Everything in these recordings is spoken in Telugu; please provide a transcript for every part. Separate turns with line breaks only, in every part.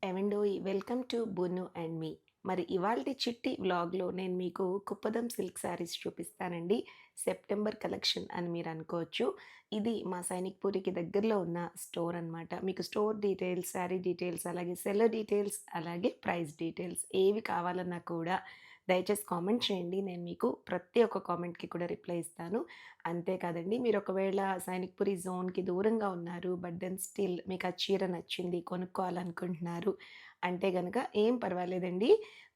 ఏవండోయ్ వెల్కమ్ టు బున్ను అండ్ మీ. మరి ఇవాల్టి చిట్టి వ్లాగ్‌లో నేను మీకు కుప్పదం సిల్క్ శారీస్ చూపిస్తానండి. సెప్టెంబర్ కలెక్షన్ అని మీరు అనుకోవచ్చు. ఇది మా సైనిక్ పూరికి దగ్గరలో ఉన్న స్టోర్ అనమాట. మీకు స్టోర్ డీటెయిల్స్, శారీ డీటెయిల్స్, అలాగే సెల్లర్ డీటెయిల్స్, అలాగే ప్రైస్ డీటెయిల్స్ ఏవి కావాలన్నా కూడా దయచేసి కామెంట్ చేయండి. నేను మీకు ప్రతి ఒక్క కామెంట్‌కి కూడా రిప్లై ఇస్తాను. అంతే కాదండి, మీరు ఒకవేళ సైనిక్‌పురి జోన్‌కి దూరంగా ఉన్నారు. బట్ దెన్ స్టిల్ మీకు ఆ చీర నచ్చింది, కొనుక్కోవాలనుకుంటున్నారు అంటే గనక ఏం పర్వాలేదండి.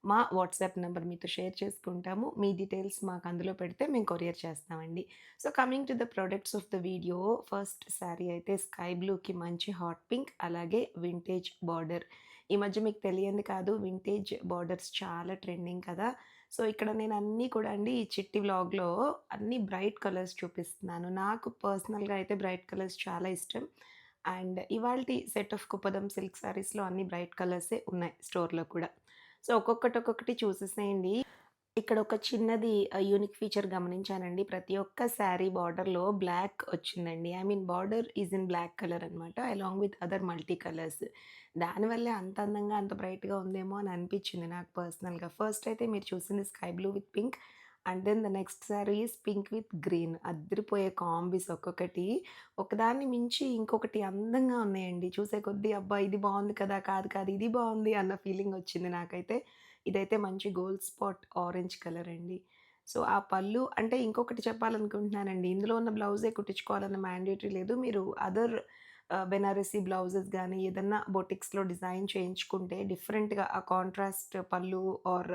మా వాట్సాప్ నంబర్ మీతో షేర్ చేసుకుంటాము. మీ డీటెయిల్స్ మాకు అందులో పెడితే మేము కొరియర్ చేస్తామండి. So, coming to the products of the video, first sari అయితే స్కై బ్లూకి మంచి హాట్ పింక్, అలాగే వింటేజ్ బార్డర్. ఈ మధ్య మీకు తెలియంది కాదు, వింటేజ్ బార్డర్స్ చాలా ట్రెండింగ్ కదా! సో, ఇక్కడ నేను అన్నీ కూడా అండి ఈ చిట్టి వ్లాగ్‌లో అన్నీ బ్రైట్ కలర్స్ చూపిస్తున్నాను. నాకు పర్సనల్‌గా అయితే బ్రైట్ కలర్స్ చాలా ఇష్టం. అండ్ ఇవాల్టి సెట్ ఆఫ్ కుప్పదం సిల్క్ శారీస్‌లో అన్ని బ్రైట్ కలర్సే ఉన్నాయి స్టోర్‌లో కూడా. సో, ఒక్కొక్కటి చూసేసేయండి. ఇక్కడ ఒక చిన్నది యూనిక్ ఫీచర్ గమనించానండి. ప్రతి ఒక్క శారీ బార్డర్‌లో బ్లాక్ వచ్చిందండి. I mean border is in black colour అనమాట. Along with other multi colours. దానివల్లే అంత అందంగా, అంత బ్రైట్‌గా ఉందేమో అని అనిపించింది నాకు పర్సనల్‌గా. ఫస్ట్ అయితే మీరు చూసింది sky blue with pink, and then the next sari is pink with green. అద్దిరిపోయే కాంబీస్ ఒక్కొక్కటి. ఒకదాన్ని మించి ఇంకొకటి అందంగా ఉన్నాయండి. చూసే కొద్దీ అబ్బా! ఇది బావుంది కదా! కాదు ఇది బావుంది అన్న ఫీలింగ్ వచ్చింది నాకైతే. ఇదైతే మంచి గోల్డ్ స్పాట్ ఆరెంజ్ కలర్ అండి. సో, ఆ పళ్ళు అంటే ఇంకొకటి చెప్పాలనుకుంటున్నానండి. ఇందులో ఉన్న బ్లౌజే కుట్టించుకోవాలన్న మ్యాండేటరీ లేదు. మీరు అదర్ బెనారసీ బ్లౌజెస్ గానీ, ఏదన్నా బొటిక్స్‌లో డిజైన్ చేయించుకుంటే డిఫరెంట్‌గా ఆ కాంట్రాస్ట్ పళ్ళు ఆర్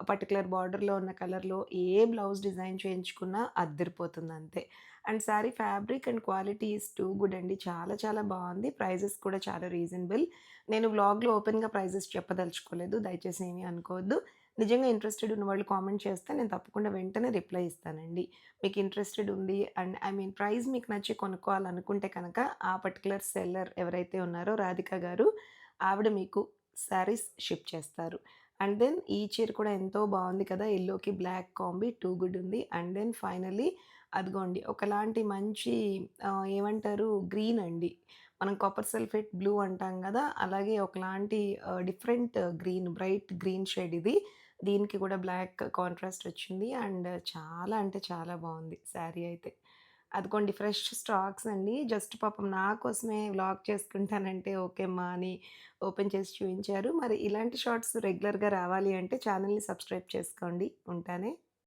పర్టిక్యులర్ బార్డర్‌లో ఉన్న కలర్‌లో ఏ బ్లౌజ్ డిజైన్ చేయించుకున్నా అద్దిరిపోతుందంతే. And sari fabric and quality is too good అండి. చాలా చాలా బావుంది. ప్రైజెస్ కూడా చాలా రీజనబుల్. నేను వ్లాగ్‌లో ఓపెన్‌గా ప్రైజెస్ చెప్పదలుచుకోలేదు. దయచేసి ఏమి అనుకోవద్దు. నిజంగా ఇంట్రెస్టెడ్ ఉన్నవాళ్ళు కామెంట్ చేస్తే నేను తప్పకుండా వెంటనే రిప్లై ఇస్తానండి. మీకు ఇంట్రెస్టెడ్ ఉంది అండ్ ఐ మీన్ ప్రైస్ మీకు నచ్చి కొనుక్కోవాలనుకుంటే కనుక ఆ పర్టిక్యులర్ సెల్లర్ ఎవరైతే ఉన్నారో రాధిక గారు, ఆవిడ మీకు శారీస్ షిప్ చేస్తారు. అండ్ దెన్ ఈ చీర కూడా ఎంతో బావుంది కదా! యెల్లోకి బ్లాక్ కాంబీ టూ గుడ్ ఉంది. అండ్ దెన్ ఫైనల్లీ అదిగోండి ఒకలాంటి మంచి ఏమంటారు గ్రీన్ అండి. మనం కాపర్ సల్ఫేట్ బ్లూ అంటాం గదా! అలాగే ఒకలాంటి different green, bright green shade ఇది. దీనికి కూడా బ్లాక్ కాంట్రాస్ట్ వచ్చింది. అండ్ చాలా అంటే చాలా బావుంది శారీ అయితే. అదిగోండి ఫ్రెష్ స్టాక్స్ అండి. జస్ట్ పాపం నా కోసమే వ్లాగ్ చేసుకుంటానంటే ఓకే అమ్మా అని ఓపెన్ చేసి చూయించారు. మరి ఇలాంటి షార్ట్స్ రెగ్యులర్‌గా రావాలి అంటే ఛానెల్‌ని సబ్స్క్రైబ్ చేసుకోండి. ఉంటానే.